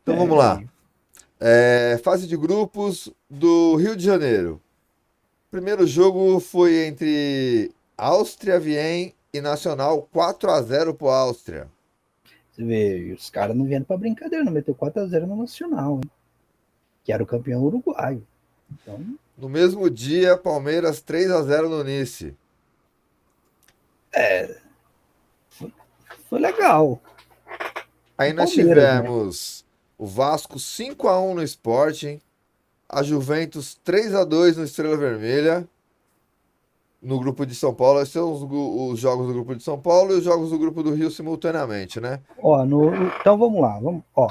Então vamos lá. Fase de grupos do Rio de Janeiro. Primeiro jogo foi entre Áustria, Viena e Nacional, 4-0 pro Áustria. Você vê, os caras não vieram pra brincadeira, não meteu 4-0 no Nacional, hein? Que era o campeão uruguaio. Então, No mesmo dia, Palmeiras 3-0 no Nice. foi legal. Aí O nós Palmeiras, né? tivemos o Vasco 5-1 no Sporting, a Juventus 3-2 no Estrela Vermelha, no grupo de São Paulo. Esses são os jogos do grupo de São Paulo e os jogos do grupo do Rio simultaneamente, né? Ó, então vamos lá. Ó,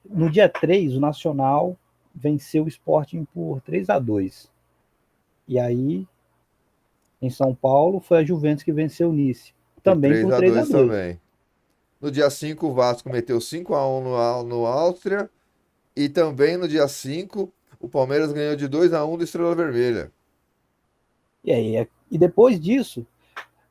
no dia 3, o Nacional venceu o Sporting por 3-2. E aí, em São Paulo, foi a Juventus que venceu o Nice. Por Também três por a três a dois dois. também. No dia 5 o Vasco meteu 5-1 no Áustria. E também no dia 5 o Palmeiras ganhou de 2-1 do Estrela Vermelha. E aí, e depois disso,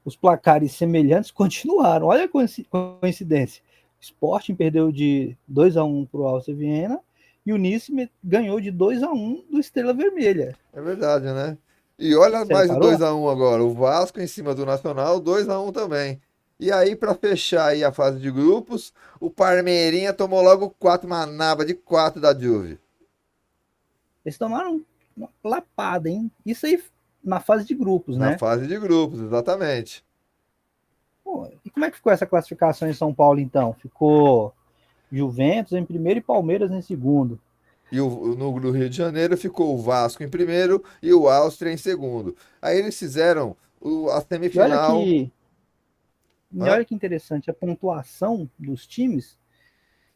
os placares semelhantes continuaram. Olha a coincidência. O Sporting perdeu de 2-1 para o Áustria Viena e o Nice ganhou de 2-1 do Estrela Vermelha. É verdade, né? E olha Você mais o reparou? 2-1 agora. O Vasco em cima do Nacional, 2-1 também. E aí, para fechar aí a fase de grupos, o Parmeirinha tomou logo 4 manaba de 4 da Juve. Eles tomaram uma lapada, hein? Isso aí na fase de grupos, Na né? fase de grupos, exatamente. Pô, e como é que ficou essa classificação em São Paulo, então? Ficou Juventus em primeiro e Palmeiras em segundo. E no Rio de Janeiro ficou o Vasco em primeiro e o Áustria em segundo. Aí eles fizeram a E olha semifinal. que, e Hã? olha que interessante, a pontuação dos times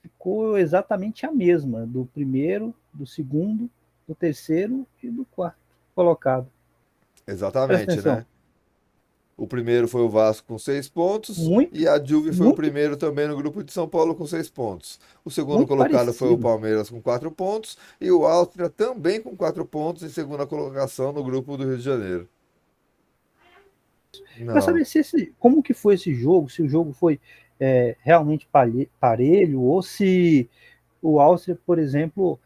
ficou exatamente a mesma, do primeiro, do segundo, do terceiro e do quarto colocado. Presta Exatamente, atenção. né? O primeiro foi o Vasco com 6 pontos e Muito, a Juve foi o muito, primeiro também no grupo de São Paulo com 6 pontos. O segundo muito colocado foi o parecido. Palmeiras com 4 pontos e o Áustria também com 4 pontos em segunda colocação no grupo do Rio de Janeiro. Para Não, saber como que foi esse jogo, se o jogo foi realmente parelho ou se o Áustria, por exemplo,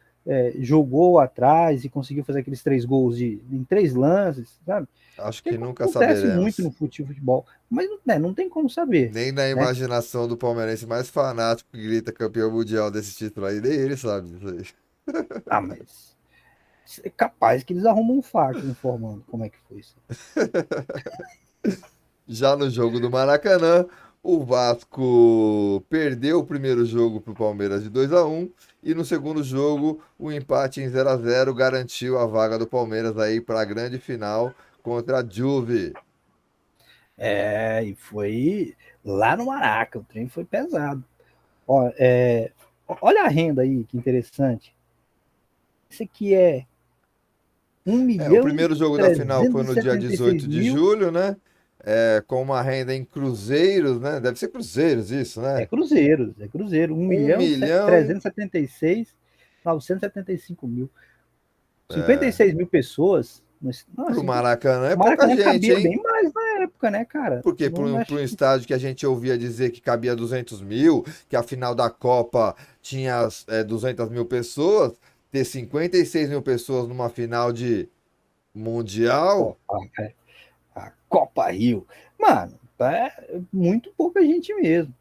jogou atrás e conseguiu fazer aqueles 3 gols em 3 lances, sabe? acho Que que nunca acontece muito saberemos. no futebol, mas não tem como saber, Nem na né? imaginação do palmeirense mais fanático que grita campeão mundial desse título aí, nem ele sabe disso aí. Ah, mas é capaz que eles arrumam um fax informando como é que foi isso. Já no jogo do Maracanã, o Vasco perdeu o primeiro jogo para o Palmeiras de 2-1 e no segundo jogo o empate em 0-0 garantiu a vaga do Palmeiras aí para a grande final contra a Juve. E foi lá no Maraca, o trem foi pesado. Ó, olha a renda aí, que interessante. Isso aqui é um O milhão primeiro jogo da final foi trezentos e no dia setenta e seis 18 de mil julho, né? Com uma renda em cruzeiros, né? Deve ser cruzeiros isso, né? É Cruzeiro, um Um milhão milhão, trezentos e setenta e seis 975 mil. 56 mil pessoas. para o Nossa, Maracanã é o pouca Maracanã gente, cabia hein? bem mais na época, né, cara? Porque para Não um acho que. estádio que a gente ouvia dizer que cabia 200 mil, que a final da Copa tinha 200 mil pessoas, ter 56 mil pessoas numa final de Mundial, Ó, a Copa Rio. Mano, é muito pouca gente mesmo.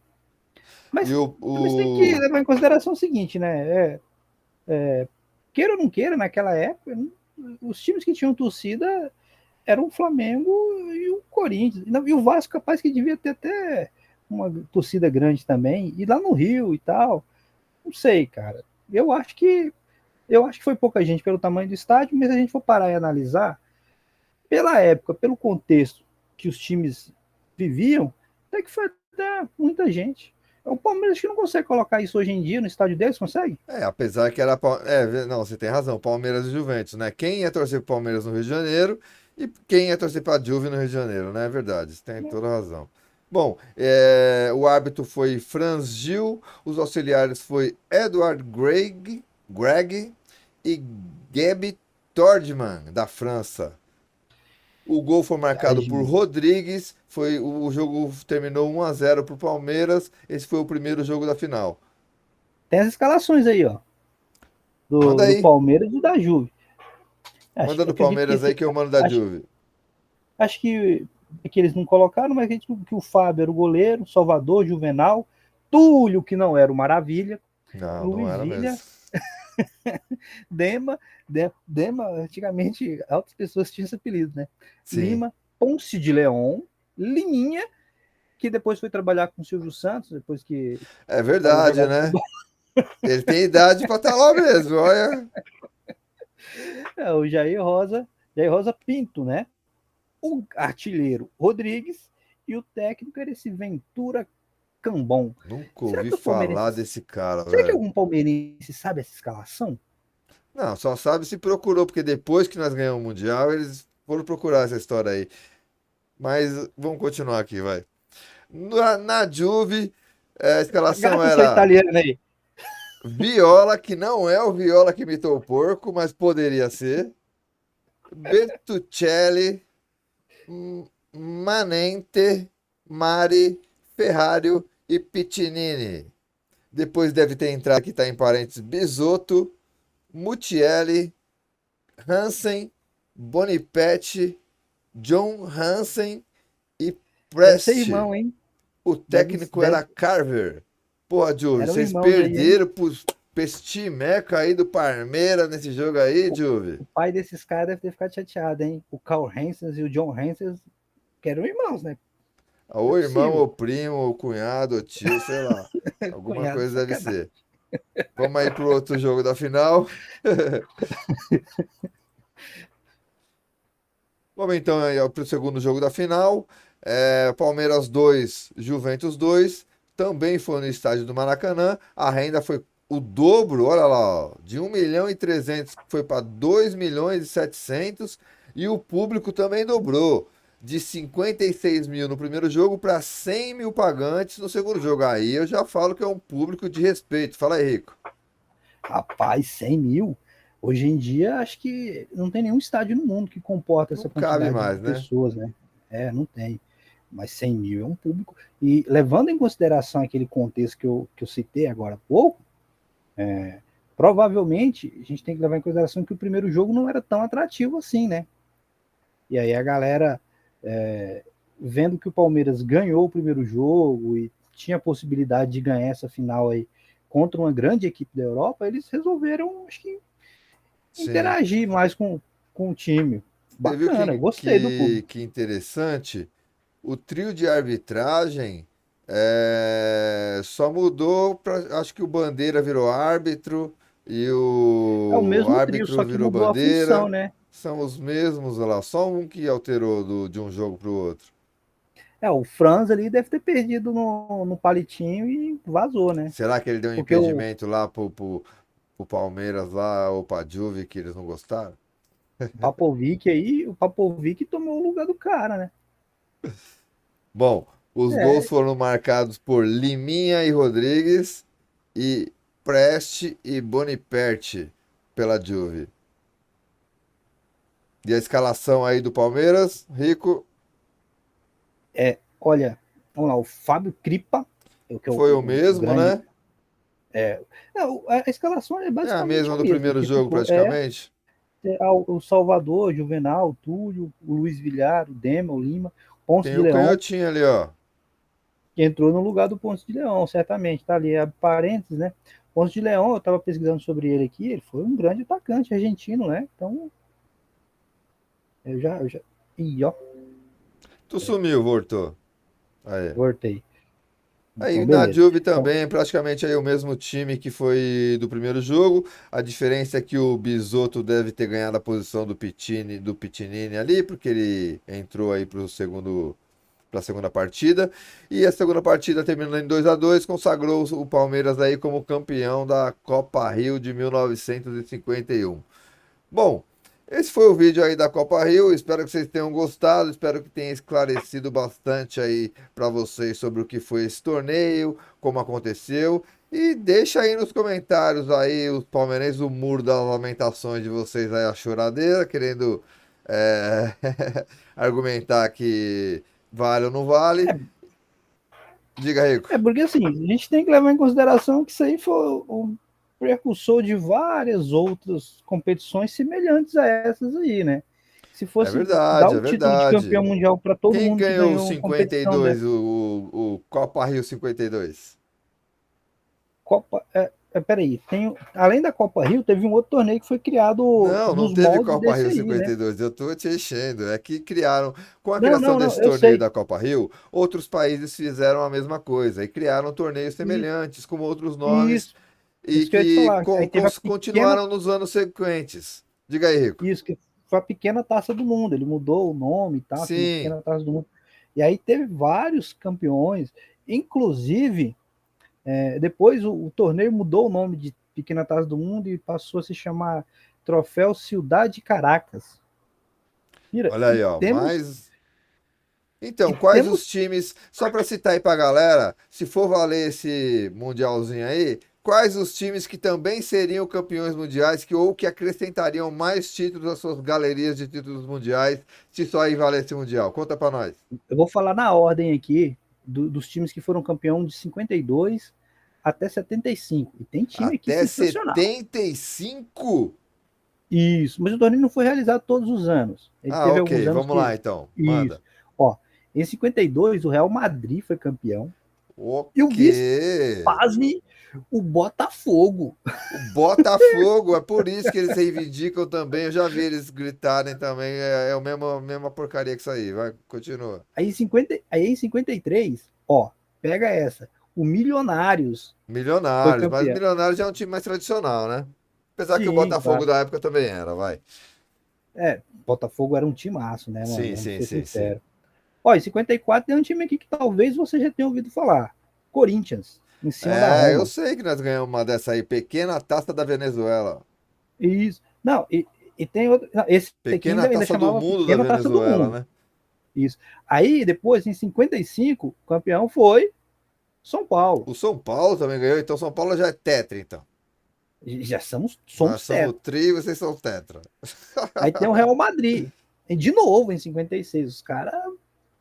e Mas, mas tem que o levar em consideração o seguinte, né? Queira ou não queira, naquela época, os times que tinham torcida eram o Flamengo e o Corinthians. E o Vasco, capaz que devia ter até uma torcida grande também. E lá no Rio e tal. Não sei, cara. Eu acho que foi pouca gente pelo tamanho do estádio, mas se a gente for parar e analisar, pela época, pelo contexto que os times viviam, até que foi até muita gente. O Palmeiras que não consegue colocar isso hoje em dia no estádio deles, consegue? apesar que era não, você tem razão, Palmeiras e Juventus, né? Quem ia torcer pro Palmeiras no Rio de Janeiro e quem ia torcer pra Juve no Rio de Janeiro, né? É verdade, você tem toda a razão. Bom, o árbitro foi Franz Gil, os auxiliares foi Edward Greg e Gabi Tordman, da França. O gol foi marcado por Rodrigues, o jogo terminou 1-0 para o Palmeiras. Esse foi o primeiro jogo da final. Tem as escalações aí, ó. Manda do aí. Palmeiras e da Juve. Manda do Acredito que Palmeiras aí esse, que eu mando da acho, Juve. acho que eles não colocaram, mas acredito que o Fábio era o goleiro, Salvador, Juvenal, Túlio, que não era o Maravilha, Não, não Luiz era Villa, mesmo. Dema, Dema, antigamente altas pessoas tinham esse apelido, né? Sim. Lima, Ponce de Leão, Liminha, que depois foi trabalhar com o Silvio Santos, depois que É parou de verdade, jogar né? futebol. Ele tem idade pra estar lá mesmo, olha. É, o Jair Rosa Pinto, né? O artilheiro Rodrigues e o técnico era esse Ventura Cambon. Nunca Será ouvi que o falar palmeirense, desse cara, será que velho. algum palmeirense sabe essa escalação? Não, só sabe se procurou, porque depois que nós ganhamos o Mundial, eles foram procurar essa história aí. Mas vamos continuar aqui, vai. Na Juve, a escalação Gasta sua era italiana aí. Viola, que não é o Viola que imitou o porco, mas poderia ser. Bertuccelli, Manente, Mari, Ferrario e Piccinini. Depois deve ter entrado, que está em parênteses, Bisotto, Muccielli, Hansen, Bonipetti, John Hansen e Deve ser Prest. irmão, hein? O Deve, técnico era deve, Carver. Pô, Juve, eram vocês irmãos aí, hein? perderam pra esse timeca aí do Palmeiras nesse jogo aí, Juve. O pai desses caras deve ter ficado chateado, hein? O Carl Hansen e o John Hansen, que eram irmãos, né? Não é Ou irmão, possível. ou primo, ou cunhado, ou tio, sei lá. Alguma Cunhado, coisa deve sacanagem. ser. Vamos aí pro outro jogo da final. Vamos então aí para o segundo jogo da final. Palmeiras 2, Juventus 2. Também foi no estádio do Maracanã. A renda foi o dobro, olha lá, ó, de 1.300.000 foi para 2.700.000. E o público também dobrou. De 56 mil no primeiro jogo para 100 mil pagantes no segundo jogo. Aí eu já falo que é um público de respeito. Fala aí, Rico. Rapaz, 100 mil. Hoje em dia, acho que não tem nenhum estádio no mundo que comporta Não essa cabe quantidade de mais, né? pessoas, né? É, não tem. Mas 100 mil é um público. E levando em consideração aquele contexto que eu citei agora há pouco, provavelmente a gente tem que levar em consideração que o primeiro jogo não era tão atrativo assim, né? E aí a galera, vendo que o Palmeiras ganhou o primeiro jogo e tinha a possibilidade de ganhar essa final aí contra uma grande equipe da Europa, eles resolveram, acho que, Sim. interagir mais com o time. Você viu Bacana, eu gostei do público. que interessante? O trio de arbitragem só mudou para. Acho que o Bandeira virou árbitro e É o o mesmo trio, árbitro só que virou mudou a função, Bandeira. né? São os mesmos, olha lá. Só um que alterou de um jogo para o outro. O Franz ali deve ter perdido no palitinho e vazou, né? Será que ele deu um Porque impedimento lá pro Palmeiras lá ou pra Juve que eles não gostaram? O Papovic tomou o lugar do cara, né? Bom, os gols É, foram marcados por Liminha e Rodrigues e Preste e Boniperti pela Juve. E a escalação aí do Palmeiras, Rico, olha, vamos lá, o Fábio Cripa, que é foi o o mesmo, grande. né? A escalação é É a basicamente mesma a do mesma. primeiro Que jogo, ficou praticamente. o Salvador, Juvenal, Túlio, o Luiz Villar, o Dema, o Lima, Ponce Tem de o Leão, canhotinho ali, ó. que entrou no lugar do Ponce de Leão, certamente. Tá ali, a parênteses, né? Ponce de Leão, eu estava pesquisando sobre ele aqui, ele foi um grande atacante argentino, né? Então, eu já. Ih, ó, Tu sumiu, voltou. Aí. voltei. Aí Então, na beleza. Juve Então, também, praticamente aí o mesmo time que foi do primeiro jogo. A diferença é que o Bisotto deve ter ganhado a posição do Pitinini ali, porque ele entrou aí para a segunda partida. E a segunda partida terminando em 2-2 consagrou o Palmeiras aí como campeão da Copa Rio de 1951. Bom, esse foi o vídeo aí da Copa Rio. Espero que vocês tenham gostado. Espero que tenha esclarecido bastante aí para vocês sobre o que foi esse torneio, como aconteceu. E deixa aí nos comentários aí os palmeirenses o muro das lamentações de vocês aí, a choradeira, querendo é, argumentar que vale ou não vale. Diga, Rico. porque assim, a gente tem que levar em consideração que isso aí foi. precursor de várias outras competições semelhantes a essas aí, né? Se É fosse dar verdade, é o título de campeão verdade. mundial para todo Quem mundo que ganhou o ganhou competição 52, dessa o Copa Rio 52? Copa, peraí, além da Copa Rio, teve um outro torneio que foi criado Não, não nos teve moldes Copa desse Rio aí, né? 52. Eu tô te enchendo. É que criaram, com a Não, criação não, não, desse eu torneio sei. da Copa Rio, outros países fizeram a mesma coisa e criaram torneios Isso, semelhantes, com outros nomes isso, e isso que eu ia te que falar. Aí teve a pequena, continuaram nos anos seguintes. Diga aí, Rico. isso, que foi a pequena taça do mundo. Ele mudou o nome e tal, chamou Sim, pequena taça do mundo. E aí teve vários campeões, inclusive, depois o torneio mudou o nome de Pequena Taça do Mundo e passou a se chamar Troféu Cidade Caracas. Mira, olha aí, ó. Mas e então, quais temos os times, só para citar aí pra galera, se for valer esse mundialzinho aí, quais os times que também seriam campeões mundiais ou que acrescentariam mais títulos às suas galerias de títulos mundiais, se só aí valesse mundial? Conta pra nós. Eu vou falar na ordem aqui dos times que foram campeão de 52 até 75. E tem time aqui Até sensacional. 75? Isso, mas o torneio não foi realizado todos os anos. Ele Ah, teve alguns ok, anos vamos lá que. então. Isso. Manda. Ó, em 52, o Real Madrid foi campeão. E o Ok. vice, pasme, o Botafogo. O Botafogo, é por isso que eles reivindicam também. Eu já vi eles gritarem também. É a mesma porcaria que isso aí. Vai, continua. Aí em 53, ó, pega essa. O Milionários foi Milionários, mas campeão. Milionários já é um time mais tradicional, né? Apesar que o Sim, Botafogo claro. da época também era, vai. Botafogo era um timaço, né, mano? Sim, Vamos sim, ser sim, sim. sinceros. Ó, em 54 tem um time aqui que talvez você já tenha ouvido falar. Corinthians, em cima da É, eu Roma. sei que nós ganhamos uma dessa aí, pequena taça da Venezuela. Isso. Não, e tem outro. Não, esse aqui Pequena ainda taça do chamava mundo da Pequena Taça do Venezuela, Mundo. né? Isso. Aí, depois, em 55, o campeão foi São Paulo. O São Paulo também ganhou, então São Paulo já é tetra, então. Já Nós somos somos teto. tri, vocês são tetra. Aí tem o Real Madrid. E de novo, em 56, os caras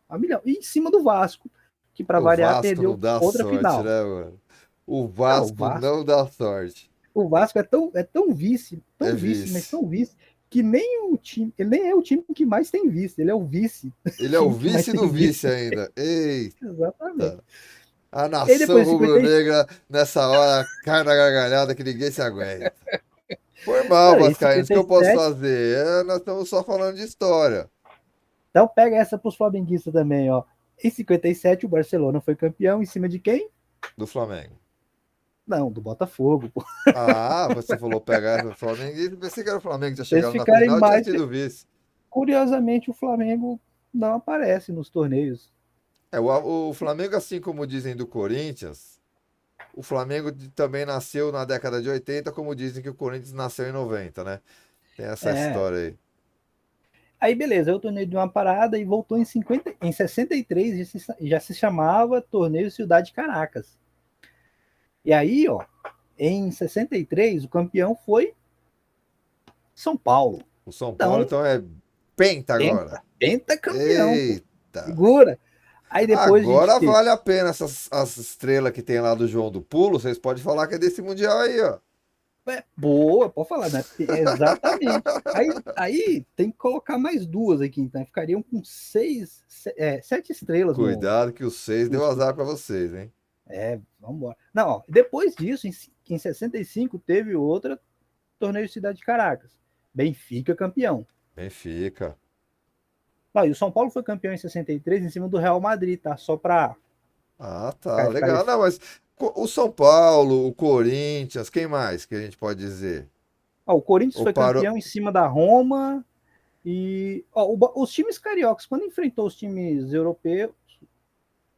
a milhão. E em cima do Vasco, que para O variar Vasco não perdeu dá outra sorte, final. né, mano? O Não, o Vasco Vasco não dá sorte. o Vasco É tão vice, mas vice. tão vice, que nem o time, ele nem é o time que mais tem vice, ele é o vice, Ele é o time que mais vice do tem vice vice. ainda. Eita. Exatamente. A E aí nação depois de 50, rubro-negra, nessa hora, cai na gargalhada que ninguém se aguenta. Foi mal, em Vascaínos, o que eu posso 57, fazer? Nós estamos só falando de história então pega essa para os flamenguistas também, ó. Em 57 o Barcelona foi campeão em cima de quem? do Flamengo. Não, do Botafogo. Pô. Ah, você falou pegar o Flamengo e pensei que era o Flamengo que tinha Eles chegado na ficarem final e tinha mais. sido vice. Curiosamente, o Flamengo não aparece nos torneios. O Flamengo, assim como dizem do Corinthians, o Flamengo também nasceu na década de 80, como dizem que o Corinthians nasceu em 90, né? Tem essa É. história aí. Aí, beleza, eu torneio de uma parada e voltou em 63, já se chamava Torneio Cidade Caracas. E aí, ó, em 63, o campeão foi São Paulo. O São Paulo, Então, então, é penta agora. pentacampeão, pô. Eita! Segura. Aí depois a gente Agora teve. vale a pena as estrelas que tem lá do João do Pulo. Vocês podem falar que é desse Mundial aí, ó. Boa, pode falar, né? Exatamente. Aí tem que colocar mais duas aqui, então. Ficariam com 7 estrelas no. Cuidado que o 6 no deu azar pra vocês, hein? vamos embora. Não, ó, depois disso, em 65, teve outra torneio de Cidade de Caracas. Benfica campeão. Benfica. Não, e o São Paulo foi campeão em 63 em cima do Real Madrid, tá? Só para Ah, tá, ficar. legal. Não, mas o São Paulo, o Corinthians, quem mais que a gente pode dizer? O Corinthians Ou foi parou. campeão em cima da Roma. E os times cariocas, quando enfrentou os times europeus,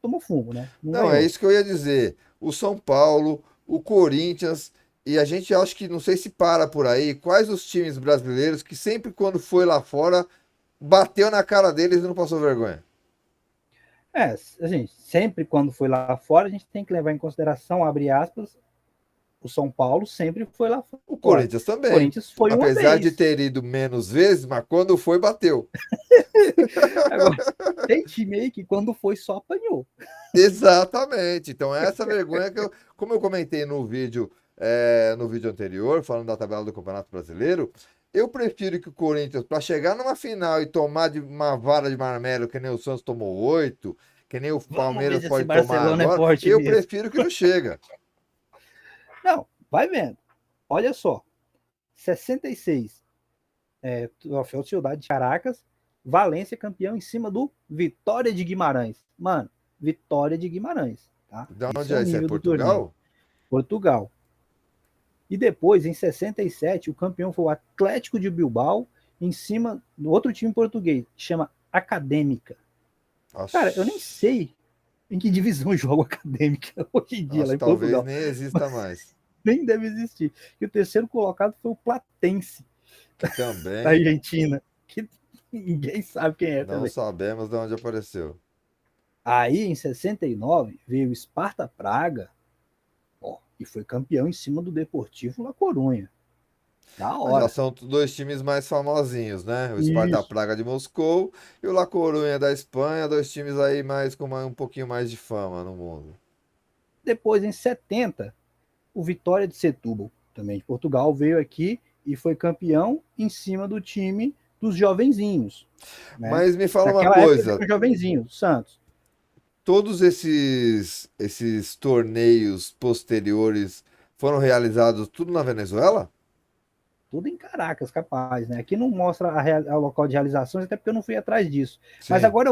tomou fumo, né? Não Não, é ganhou. isso que eu ia dizer. O São Paulo, o Corinthians, e a gente acha que, não sei se para por aí, quais os times brasileiros que sempre quando foi lá fora, bateu na cara deles e não passou vergonha? Assim, sempre quando foi lá fora, a gente tem que levar em consideração, abre aspas, o São Paulo sempre foi lá O fora. Corinthians O também. Corinthians foi uma Apesar de vez. ter ido menos vezes, mas quando foi, bateu. Agora, tem time aí que quando foi só apanhou. Exatamente. Então, essa vergonha que eu, como eu comentei no vídeo no vídeo anterior, falando da tabela do Campeonato Brasileiro, eu prefiro que o Corinthians, para chegar numa final e tomar de uma vara de marmelo, que nem o Santos tomou 8, que nem o Vamos ver Palmeiras se esse pode tomar Barcelona é agora, forte eu mesmo. prefiro que não chega. Não, vai vendo. Olha só. 66. Troféu Cidade de Caracas. Valência campeão em cima do Vitória de Guimarães. Mano, Vitória de Guimarães. Tá? De Esse onde é é o isso? É nível do torneio. Portugal? Portugal. E depois, em 67, o campeão foi o Atlético de Bilbao, em cima do outro time português, que chama Acadêmica. Cara, eu nem Acho, sei em que divisão joga o Acadêmica hoje em dia, acho lá que em talvez Portugal. nem exista Mas mais. nem deve existir. E o terceiro colocado foi o Platense, Que da também Argentina, que ninguém sabe quem é não também. sabemos de onde apareceu. Aí, em 69, veio o Sparta Praga, ó, e foi campeão em cima do Deportivo La Coruña. Da Mas já hora. são dois times mais famosinhos, né? O Sparta Isso. Praga de Moscou e o La Coruña da Espanha, dois times aí mais com um pouquinho mais de fama no mundo. Depois, em 70, o Vitória de Setúbal, também de Portugal, veio aqui e foi campeão em cima do time dos jovenzinhos, né? Mas me fala uma Naquela época coisa, era um jovenzinho, Santos, todos esses torneios posteriores foram realizados tudo na Venezuela? tudo em Caracas, capaz, né? Aqui não mostra o local de realizações, até porque eu não fui atrás disso. Mas Sim. agora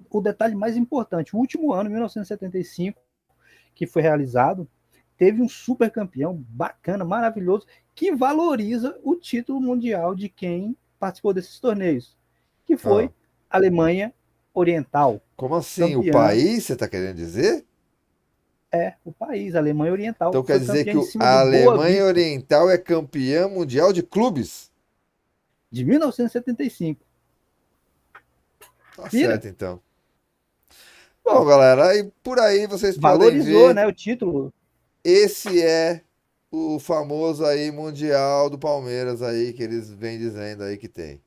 o detalhe mais importante: o último ano, 1975, que foi realizado, teve um super campeão bacana, maravilhoso, que valoriza o título mundial de quem participou desses torneios, que Ah, foi a Alemanha Oriental, como assim? O campeã, país, você está querendo dizer? o país, a Alemanha Oriental, Então que quer foi dizer campeã que em cima a do Boa Alemanha Vista, Oriental é campeã mundial de clubes? de 1975. Tá Pira? certo, então. Bom, Bom, galera, aí por aí vocês podem valorizou, ver. né, o título. Esse é o famoso aí Mundial do Palmeiras aí que eles vêm dizendo aí que tem.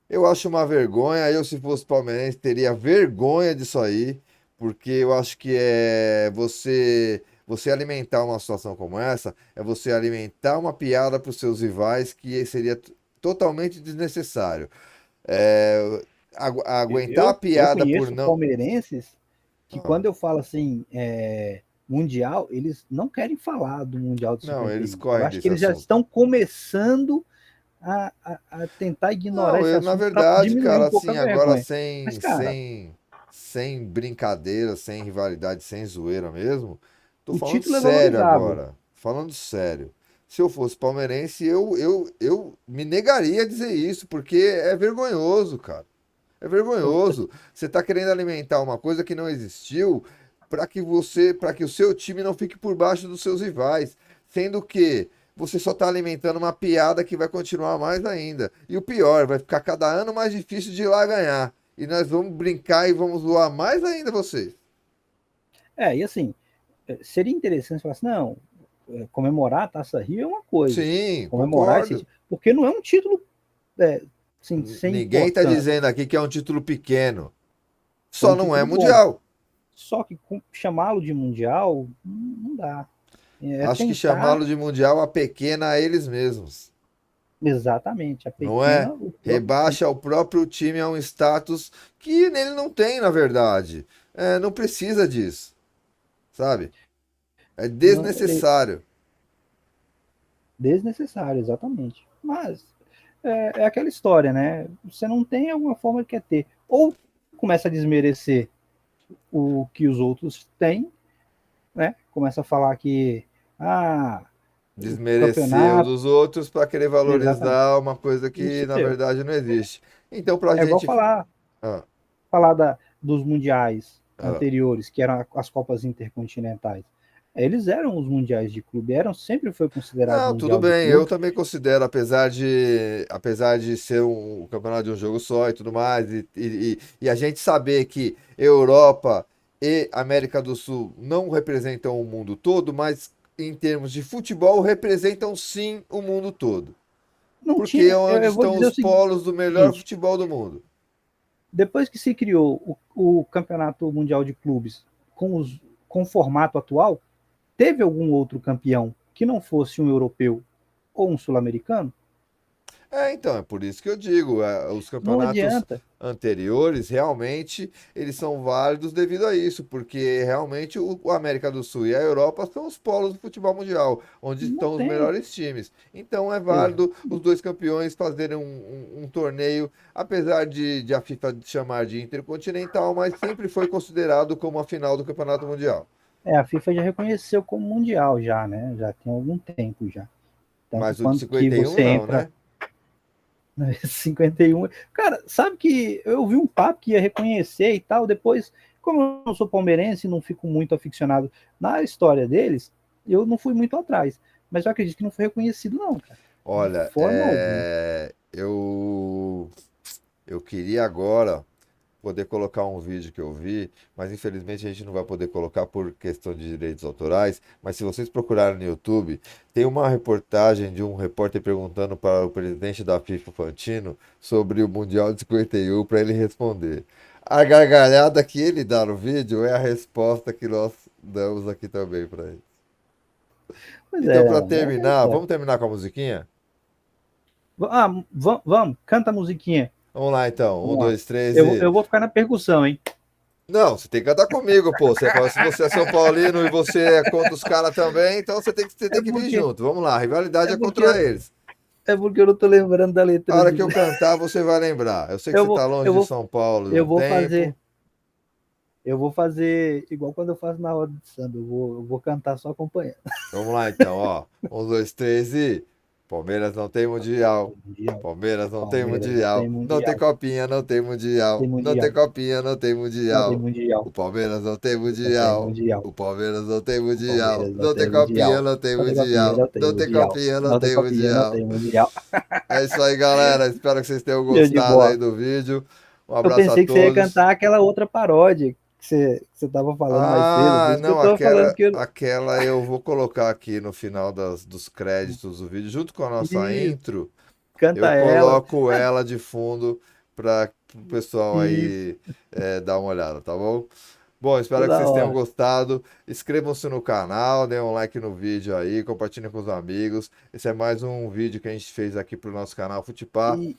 Eu acho uma vergonha, eu se fosse palmeirense teria vergonha disso aí, porque eu acho que é você alimentar uma situação como essa, é você alimentar uma piada para os seus rivais que seria totalmente desnecessário. É, aguentar a Eu piada por conheço não. palmeirenses que Ah, quando eu falo assim, mundial, eles não querem falar do Mundial de não, eles 51. Eu correm acho que desse eles já assunto. estão começando a tentar ignorar Não, esse na assunto para verdade, diminuir cara, um pouco a assim, agora vergonha. Mas, sem, cara, sem, sem brincadeira, sem rivalidade, sem zoeira mesmo, tô o falando título é sério valorizável. agora. Falando sério. Se eu fosse palmeirense, eu me negaria a dizer isso, porque é vergonhoso, cara. É Eu- vergonhoso. Você tá querendo alimentar uma coisa que não existiu para que o seu time não fique por baixo dos seus rivais, sendo que você só está alimentando uma piada que vai continuar mais ainda. E o pior, vai ficar cada ano mais difícil de ir lá ganhar. E nós vamos brincar e vamos zoar mais ainda vocês. e assim, seria interessante falar assim, não, comemorar a Taça Rio é uma coisa. Sim, Comemorar concordo. porque não é um título é, assim, sem Ninguém está importância. dizendo aqui que é um título pequeno. É Só um não é título bom. mundial. Só que chamá-lo de mundial não dá. É Acho que tentar chamá-lo de mundial apequena a eles mesmos. exatamente a Não pequena, é? o próprio. Rebaixa o próprio time a um status que nele não tem, na verdade. Não precisa disso, sabe? É Não, desnecessário. desnecessário, exatamente. Mas é aquela história, né? Você não tem alguma forma que quer ter. Ou começa a desmerecer o que os outros têm, né? Começa a falar que o Desmerecer o campeonato, dos outros para querer exatamente. valorizar uma coisa que Isso na mesmo. verdade não existe. Então, pra É igual gente. falar, Ah, dos mundiais ah. anteriores, que eram as Copas Intercontinentais. Eles eram os mundiais de clube, sempre foi considerado Não, tudo mundial de bem. Eu clube. também considero, apesar de ser um campeonato de um jogo só e tudo mais, e a gente saber que Europa e América do Sul não representam o mundo todo, mas em termos de futebol representam sim o mundo todo. Não Porque é tinha, onde eu vou estão dizer os polos do o melhor seguinte, futebol do mundo. depois que se criou o Campeonato Mundial de Clubes com o formato atual, teve algum outro campeão que não fosse um europeu ou um sul-americano, Então, é por isso que eu digo, os não campeonatos adianta. anteriores realmente eles são válidos devido a isso, porque realmente o América do Sul e a Europa são os polos do futebol mundial, onde Não estão os tem. melhores times. Então é válido os Exatamente. dois campeões fazerem um torneio, apesar de a FIFA chamar de intercontinental, mas sempre foi considerado como a final do Campeonato Mundial. A FIFA já reconheceu como mundial já, né? Já tem algum tempo já. Tanto Mas o de quanto que 51 você não, entra né? na 51. Cara, sabe que eu vi um papo que ia reconhecer e tal, depois, como eu não sou palmeirense e não fico muito aficionado na história deles, eu não fui muito atrás. Mas eu acredito que não foi reconhecido, não, cara. De Olha, forma alguma. eu queria agora poder colocar um vídeo que eu vi, mas infelizmente a gente não vai poder colocar por questão de direitos autorais. Mas se vocês procurarem no YouTube, tem uma reportagem de um repórter perguntando para o presidente da FIFA, Fantino, sobre o Mundial de 51 para ele responder. A gargalhada que ele dá no vídeo é a resposta que nós damos aqui também para ele. Pois Então, para é terminar, certo. vamos terminar com a musiquinha? Vamos, canta a musiquinha. Vamos lá então. Um, Vamos lá. dois, três Eu, e. eu vou ficar na percussão, hein? Não, você tem que cantar comigo, pô. Se você é São Paulino e você é contra os caras também, então você É tem que vir porque, junto. Vamos lá, a rivalidade é é porque, contra eles. é porque eu não tô lembrando da A letra hora de. que eu cantar, você vai lembrar. Eu sei que Eu você vou, tá longe eu de vou, São Paulo eu um vou tempo. fazer. Eu vou fazer igual quando eu faço na roda de samba. Eu vou cantar só acompanhando. Vamos lá então, ó. Um, dois, três e. Palmeiras não tem mundial. Mundial. Palmeiras não tem Palmeiras não tem mundial. Não tem mundial. copinha, não tem Tem mundial. Não tem mundial. copinha, não tem Não tem mundial. O mundial. Palmeiras não tem Não tem mundial. mundial. O Palmeiras não tem O mundial. Palmeiras não Não tem tem copinha, mundial. não tem Não tem copinha, mundial. não tem Não tem mundial. copinha, não Não tem tem copinha, não mundial. tem mundial. É isso aí, galera. Espero que vocês tenham Show de gostado aí bola. do vídeo. Um Eu abraço a pensei que você ia todos. cantar aquela outra paródia que você tava falando mais cedo. Por Ah, isso que eu não, tô falando que eu. aquela eu vou colocar aqui no final dos créditos do vídeo, junto com a nossa Isso, intro. Eu canta ela. coloco ela de fundo para o pessoal Isso, aí dar uma olhada, tá bom? Bom, espero que toda vocês tenham hora. gostado. Inscrevam-se no canal, dêem um like no vídeo aí, compartilhem com os amigos. Esse é mais um vídeo que a gente fez aqui pro nosso canal Futipá. E,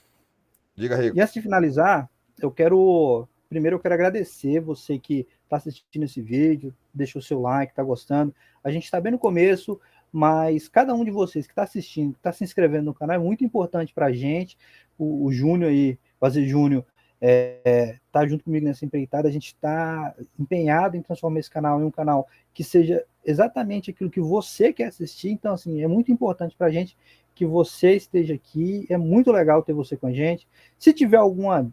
Diga, e Rico. antes de finalizar, eu quero. Primeiro, eu quero agradecer você que está assistindo esse vídeo, deixou o seu like, está gostando. A gente está bem no começo, mas cada um de vocês que está assistindo, que está se inscrevendo no canal, é muito importante para a gente. O Júnior aí, o Azer Júnior, tá junto comigo nessa empreitada. A gente está empenhado em transformar esse canal em um canal que seja exatamente aquilo que você quer assistir. Então, assim, é muito importante para a gente que você esteja aqui. É muito legal ter você com a gente. Se tiver alguma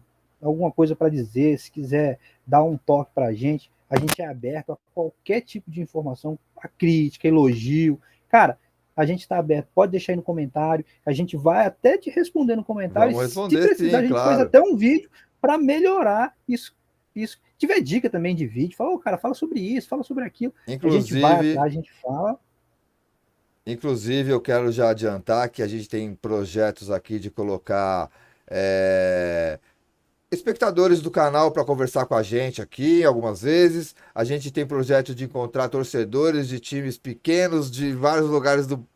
coisa para dizer, se quiser dar um toque para a gente é aberto a qualquer tipo de informação, a crítica, elogio. Cara, a gente está aberto, pode deixar aí no comentário, a gente vai até te responder no comentário, e Vamos se responder precisar, sim, a gente faz claro. até um vídeo para melhorar isso. Se tiver dica também de vídeo, fala, cara, fala sobre isso, fala sobre aquilo, a gente vai Inclusive, atrás, a gente fala. Inclusive, eu quero já adiantar que a gente tem projetos aqui de colocar é, espectadores do canal para conversar com a gente aqui algumas vezes. A gente tem projeto de encontrar torcedores de times pequenos de vários lugares do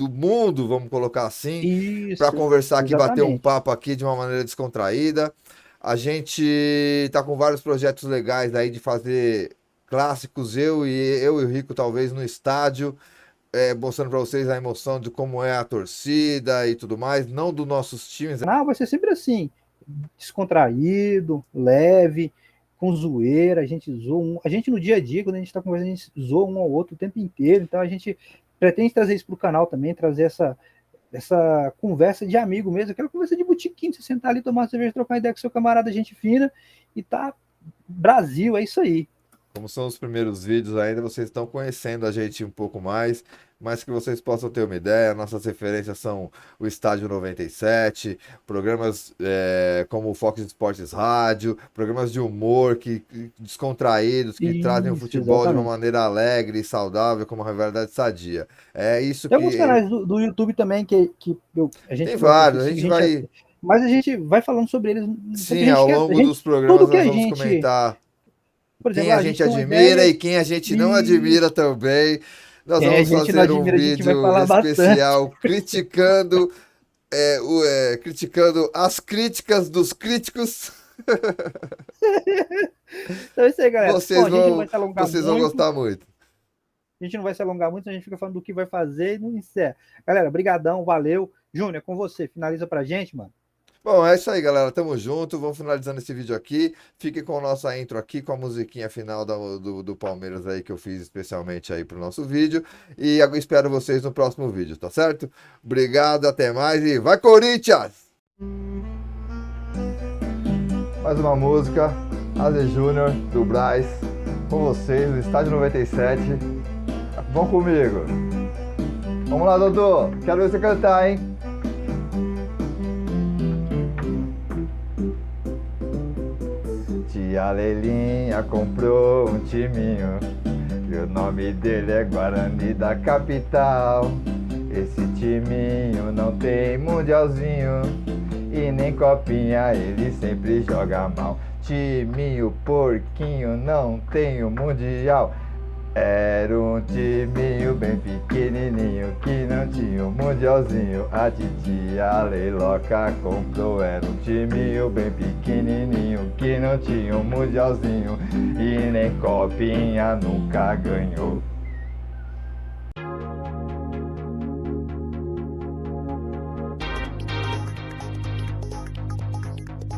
mundo, vamos colocar assim, para Isso, conversar aqui, bater um exatamente. papo aqui de uma maneira descontraída. A gente está com vários projetos legais aí de fazer clássicos, eu e o Rico talvez no estádio, mostrando para vocês a emoção de como é a torcida e tudo mais, não dos nossos times. Não, vai ser sempre assim, descontraído, leve, com zoeira, a gente zoa a gente no dia a dia, quando a gente está conversando, a gente zoa um ao outro o tempo inteiro, então a gente pretende trazer isso para o canal também, trazer essa conversa de amigo mesmo, aquela conversa de botiquinho, você sentar ali, tomar uma cerveja, trocar ideia com seu camarada, gente fina, e tá Brasil, é isso aí. Como são os primeiros vídeos ainda, vocês estão conhecendo a gente um pouco mais, mas que vocês possam ter uma ideia. Nossas referências são o Estádio 97, programas como o Fox Sports Rádio, programas de humor descontraídos, que trazem o Isso, futebol de uma exatamente. maneira alegre e saudável, como uma rivalidade sadia. É isso Tem alguns que canais do YouTube também a tem gente falou que vários, a assiste, gente vai. mas a gente vai falando sobre eles, porque a Sim, gente ao quer, longo dos tudo programas que nós a vamos gente, comentar por exemplo, quem a a gente gente tem uma admira ideia e quem a gente não e admira também. Nós Quem a vamos gente não fazer um admira, a gente vai vídeo falar bastante. especial criticando as críticas dos críticos. Então é isso aí, galera. Bom, Vocês a gente não vão, vai se alongar vocês vão muito. gostar muito. A gente não vai se alongar muito, a gente fica falando do que vai fazer e não encerra. Galera, brigadão, valeu. Júnior, é com você. Finaliza pra gente, mano. Bom, é isso aí, galera. Tamo junto. Vamos finalizando esse vídeo aqui. Fique com a nossa intro aqui, com a musiquinha final do Palmeiras aí que eu fiz especialmente aí pro nosso vídeo. E eu espero vocês no próximo vídeo, tá certo? Obrigado, até mais e vai, Corinthians! Mais uma música, Aze Júnior, do Braz, com vocês no Estádio 97. Vão comigo. Vamos lá, Dodô. Quero ver você cantar, hein? Tia Leilinha comprou um timinho e o nome dele é Guarani da capital. Esse timinho não tem mundialzinho e nem copinha, ele sempre joga mal. Timinho porquinho, não tem o mundial. Era um timinho bem pequenininho que não tinha um mundialzinho. A titia Leiloca comprou. Era um timinho bem pequenininho que não tinha um mundialzinho e nem copinha nunca ganhou.